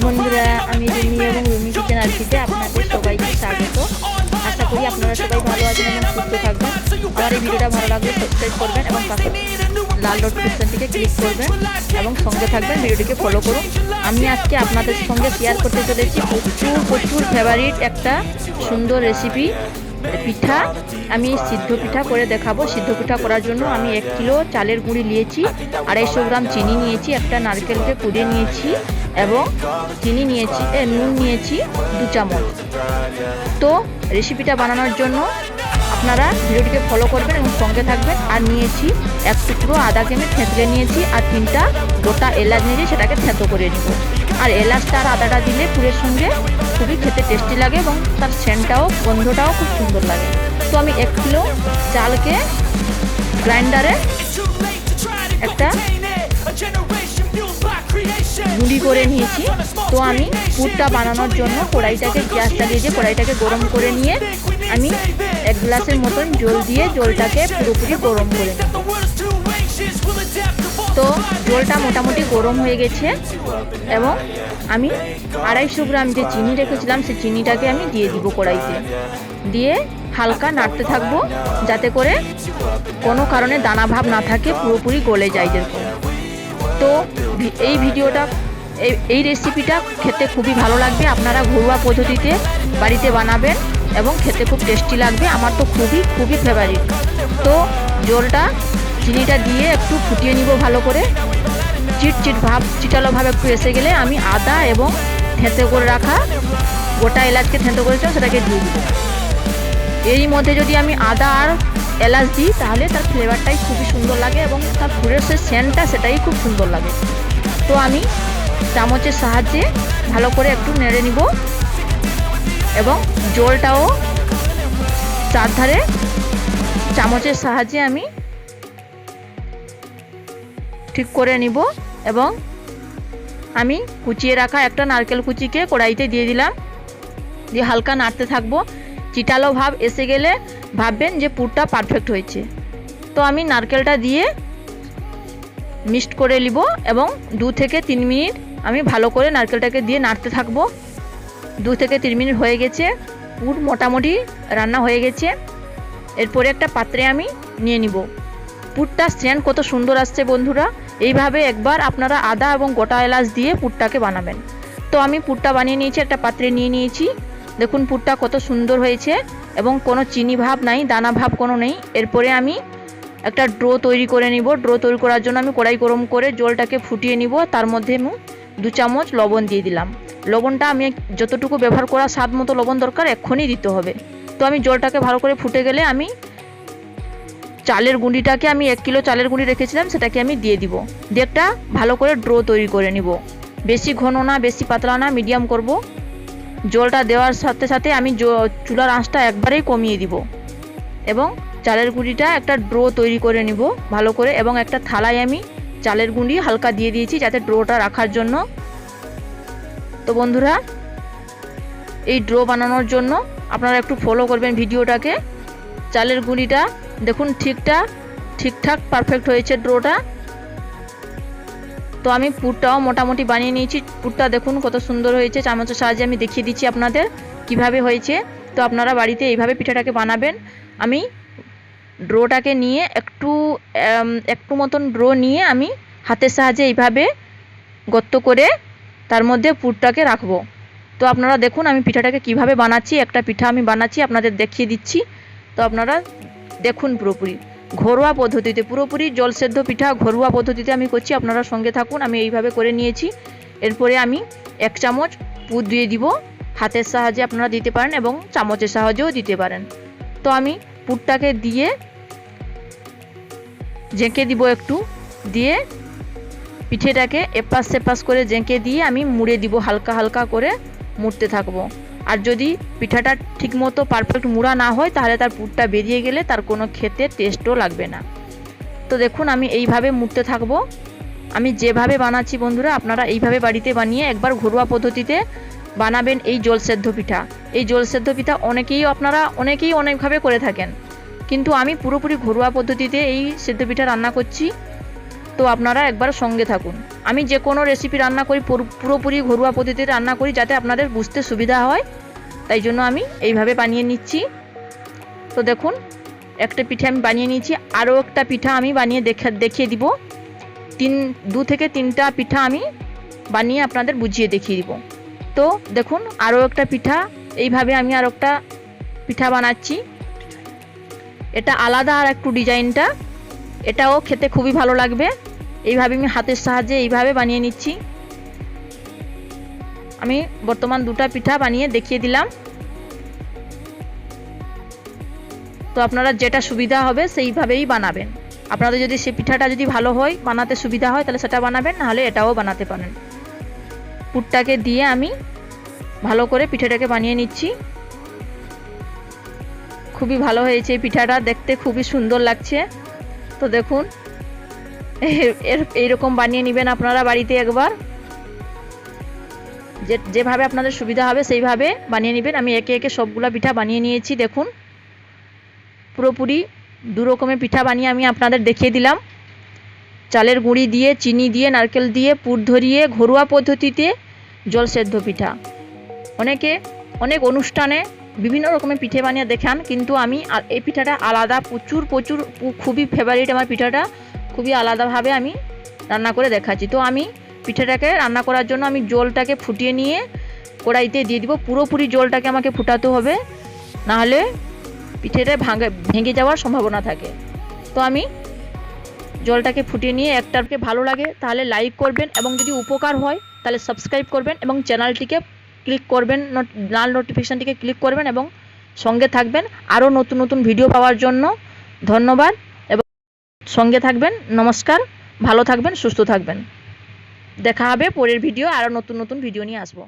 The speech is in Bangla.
বন্ধুরা, আমি রুমি এবং রুমি কিচেন রাচিপে আপনাদের সবাইকে স্বাগত। আশা করি আপনারা সবাই ভালো আছেন এবং সুস্থ থাকবেন। আমার এই ভিডিওটা ভালো লাগলে সাবস্ক্রাইব করবেন এবং পাশে লাল নোটিফিকেশনটিকে ক্লিক করবেন এবং সঙ্গে থাকবেন, ভিডিওটিকে ফলো করুন। আমি আজকে আপনাদের সঙ্গে শেয়ার করতে চলেছি প্রচুর ফেভারিট একটা সুন্দর রেসিপি, পিঠা। আমি সিদ্ধ পিঠা করে দেখাবো। সিদ্ধ পিঠা করার জন্য আমি 1 কিলো চালের গুঁড়ি নিয়েছি, 250 গ্রাম চিনি নিয়েছি, একটা নারকেলকে কুড়িয়ে নিয়েছি এবং চিনি নিয়েছি, নুন নিয়েছি 2 চামচ। তো রেসিপিটা বানানোর জন্য আপনারা ভিডিওটিকে ফলো করবেন এবং সঙ্গে থাকবেন। আর নিয়েছি 1 টুকরো আদাকে আমি থেঁতলে নিয়েছি, আর 3টা গোটা এলাচ নিয়েছি, সেটাকে থেঁতো করে নিব। আর এলাচটা আর আদাটা দিলে পুরের সঙ্গে খুবই খেতে টেস্টি লাগে এবং তার সেন্টটাও গন্ধটাও খুব সুন্দর লাগে। তো আমি 1 কিলো চালকে গ্রাইন্ডারে একটা গুঁড়ি করে নিয়েছি। তো আমি পুরটা বানানোর জন্য কড়াইটাকে গ্যাস লাগিয়ে কড়াইটাকে গরম করে নিয়ে আমি 1 গ্লাসের মতন জল দিয়ে জলটাকে পুরোপুরি গরম করে নেব। তো জলটা মোটামুটি গরম হয়ে গেছে এবং আমি 250 গ্রাম যে চিনি রেখেছিলাম সেই চিনিটাকে আমি দিয়ে দিব কড়াইতে। দিয়ে হালকা নাড়তে থাকবো যাতে করে কোনো কারণে দানা ভাব না থাকে, পুরোপুরি গলে যায় যেরকম। তো এই রেসিপিটা খেতে খুবই ভালো লাগবে। আপনারা ঘরোয়া পদ্ধতিতে বাড়িতে বানাবেন এবং খেতে খুব টেস্টি লাগবে। আমার তো খুবই ফেভারিট। তো জলটা চিনিটা দিয়ে একটু ফুটিয়ে নিব ভালো করে। চিটালো ভাব একটু এসে গেলে আমি আদা এবং থেঁতো করে রাখা গোটা এলাচকে থেঁতো করেছিলাম সেটাকে দিয়ে দিব। এরই মধ্যে যদি আমি আদা আর এলাচ দিই তাহলে তার ফ্লেভারটাই খুবই সুন্দর লাগে এবং তার পুরের যে সেন্টটা সেটাই খুব সুন্দর লাগে। তো আমি চামচের সাহায্যে ভালো করে একটু নেড়ে নিব এবং জলটাও চারধারে চামচের সাহায্যে আমি ঠিক করে নিব এবং আমি কুচিয়ে রাখা একটা নারকেল কুচিকে কড়াইতে দিয়ে দিলাম, দিয়ে হালকা নাড়তে থাকবো। চিটালো ভাব এসে গেলে ভাববেন যে পুরটা পারফেক্ট হয়েছে। তো আমি নারকেলটা দিয়ে মিক্সড করে নিব এবং 2 থেকে 3 মিনিট আমি ভালো করে নারকেলটাকে দিয়ে নাড়তে থাকবো। 2 থেকে 3 মিনিট হয়ে গেছে, পুর মোটামুটি রান্না হয়ে গেছে। এরপরে একটা পাত্রে আমি নিয়ে নিব। পুরটা সেন্ট কত সুন্দর আসছে বন্ধুরা। এইভাবে একবার আপনারা আদা এবং গোটা এলাচ দিয়ে পুরটাকে বানাবেন। তো আমি পুরটা বানিয়ে নিয়েছি, একটা পাত্রে নিয়ে নিয়েছি। দেখুন পুরটা কত সুন্দর হয়েছে এবং কোনো চিনি ভাব নাই, দানা ভাব কোনো নেই। এরপরে আমি একটা ড্রো তৈরি করে নিব। ড্রো তৈরি করার জন্য আমি কড়াই গরম করে জলটাকে ফুটিয়ে নিব। তার মধ্যে আমি 2 চামচ লবণ দিয়ে দিলাম। লবণটা আমি যতটুকু ব্যবহার করা স্বাদ মতো লবণ দরকার এক্ষুনি দিতে হবে। তো আমি জলটাকে ভালো করে ফুটে গেলে আমি চালের গুঁড়িটাকে আমি 1 কিলো চালের গুঁড়ি রেখেছিলাম সেটাকে আমি দিয়ে দিব। দিয়ে একটা ভালো করে ড্রো তৈরি করে নিব। বেশি ঘন না, বেশি পাতলা না, মিডিয়াম করব। জলটা দেওয়ার সাথে সাথে আমি চুলার আঁচটা একবারেই কমিয়ে দিব এবং চালের গুঁড়িটা একটা ড্রো তৈরি করে নিব ভালো করে। এবং একটা থালায় আমি চালের গুঁড়ি হালকা দিয়ে দিয়েছি যাতে ড্রোটা রাখার জন্য। তো বন্ধুরা, এই ড্রো বানানোর জন্য আপনারা একটু ফলো করবেন ভিডিওটাকে। চালের গুঁড়িটা দেখুন ঠিকঠাক পারফেক্ট হয়েছে ড্রোটা। তো আমি পুরটাও মোটামুটি বানিয়ে নিয়েছি। পুরটা দেখুন কত সুন্দর হয়েছে। চামচের সাহায্যে আমি দেখিয়ে দিচ্ছি আপনাদের কিভাবে হয়েছে। তো আপনারা বাড়িতে এইভাবে পিঠাটাকে বানাবেন। আমি ড্রোটাকে নিয়ে একটু মতন ড্রো নিয়ে আমি হাতের সাহায্যে এইভাবে গর্ত করে তার মধ্যে পুরটাকে রাখবো। তো আপনারা দেখুন আমি পিঠাটাকে কিভাবে বানাচ্ছি। একটা পিঠা আমি বানাচ্ছি, আপনাদের দেখিয়ে দিচ্ছি। তো আপনারা দেখুন ঘরোয়া পদ্ধতিতে, পুরোপুরি জল সেদ্ধ পিঠা ঘরোয়া পদ্ধতিতে আমি করছি। আপনারা সঙ্গে থাকুন। আমি এইভাবে করে নিয়েছি। এরপরে আমি 1 চামচ পুর দিয়ে দিব। হাতের সাহায্যে আপনারা দিতে পারেন এবং চামচের সাহায্যেও দিতে পারেন। তো আমি পুরটাকে দিয়ে জেঁকে দিব, একটু দিয়ে পিঠেটাকে এপাশ সেপাশ করে জেঁকে দিয়ে আমি মুড়ে দিব, হালকা হালকা করে মুড়তে থাকবো। আর যদি পিঠাটা ঠিকমতো পারফেক্ট মুড়া না হয় তাহলে তার পুরটা বেরিয়ে গেলে তার কোনো খেতে টেস্টও লাগবে না। তো দেখুন আমি এইভাবে মুড়তে থাকবো। আমি যেভাবে বানাচ্ছি বন্ধুরা আপনারা এইভাবে বাড়িতে বানিয়ে একবার ঘরোয়া পদ্ধতিতে বানাবেন এই জল সেদ্ধ পিঠা। এই জল সেদ্ধ পিঠা অনেকেই অনেকভাবে করে থাকেন, কিন্তু আমি পুরোপুরি ঘরোয়া পদ্ধতিতে এই সেদ্ধ পিঠা রান্না করছি। তো আপনারা একবার সঙ্গে থাকুন। আমি যে কোনো রেসিপি রান্না করি পুরোপুরি ঘরোয়া পদ্ধতিতে রান্না করি, যাতে আপনাদের বুঝতে সুবিধা হয়, তাই জন্য আমি এইভাবে বানিয়ে নিচ্ছি। তো দেখুন, একটা পিঠে আমি বানিয়ে নিয়েছি, আরও একটা পিঠা আমি বানিয়ে দেখিয়ে দিব। 2 থেকে 3টা পিঠা আমি বানিয়ে আপনাদের বুঝিয়ে দেখিয়ে দিব। তো দেখুন, আরও একটা পিঠা, এইভাবে আমি আরও একটা পিঠা বানাচ্ছি। এটা আলাদা আর একটু ডিজাইনটা, এটাও খেতে খুবই ভালো লাগবে। এইভাবে আমি হাতের সাহায্যে এইভাবে বানিয়ে নিচ্ছি। আমি বর্তমান 2টা পিঠা বানিয়ে দেখিয়ে দিলাম। তো আপনারা যেটা সুবিধা হবে সেইভাবেই বানাবেন। আপনাদের যদি সেই পিঠাটা যদি ভালো হয়, বানাতে সুবিধা হয়, তাহলে সেটা বানাবেন, নাহলে এটাও বানাতে পারেন। পুরটাকে দিয়ে আমি ভালো করে পিঠাটাকে বানিয়ে নিচ্ছি। খুবই ভালো হয়েছে এই পিঠাটা, দেখতে খুবই সুন্দর লাগছে। তো দেখুন, এইরকম বানিয়ে নেবেন আপনারা বাড়িতে একবার। যেভাবে আপনাদের সুবিধা হবে সেইভাবে বানিয়ে নেবেন। আমি একে একে সবগুলা পিঠা বানিয়ে নিয়েছি। দেখুন, পুরোপুরি 2 রকমের পিঠা বানিয়ে আমি আপনাদের দেখিয়ে দিলাম। চালের গুঁড়ি দিয়ে, চিনি দিয়ে, নারকেল দিয়ে, পুর ধরিয়ে ঘরোয়া পদ্ধতিতে জল সেদ্ধ পিঠা। অনেকে অনেক অনুষ্ঠানে বিভিন্ন রকমের পিঠে বানিয়ে দেখান, কিন্তু আমি এই পিঠাটা আলাদা, প্রচুর খুবই ফেভারিট আমার পিঠাটা, খুবই আলাদাভাবে আমি রান্না করে দেখাচ্ছি। তো আমি পিঠাটাকে রান্না করার জন্য আমি জলটাকে ফুটিয়ে নিয়ে কড়াইতে দিয়ে দিব। পুরোপুরি জলটাকে আমাকে ফুটাতে হবে, নাহলে পিঠেটা ভেঙে যাওয়ার সম্ভাবনা থাকে। তো আমি জলটাকে ফুটিয়ে নিয়ে, একটাকে ভালো লাগে তাহলে লাইক করবেন, এবং যদি উপকার হয় তাহলে সাবস্ক্রাইব করবেন, এবং চ্যানেলটিকে ক্লিক করবেন, লাল নোটিফিকেশানটিকে ক্লিক করবেন এবং সঙ্গে থাকবেন আরও নতুন ভিডিও পাওয়ার জন্য। ধন্যবাদ এবং সঙ্গে থাকবেন। নমস্কার, ভালো থাকবেন, সুস্থ থাকবেন। দেখা হবে পরের ভিডিও, আরও নতুন ভিডিও নিয়ে আসবো।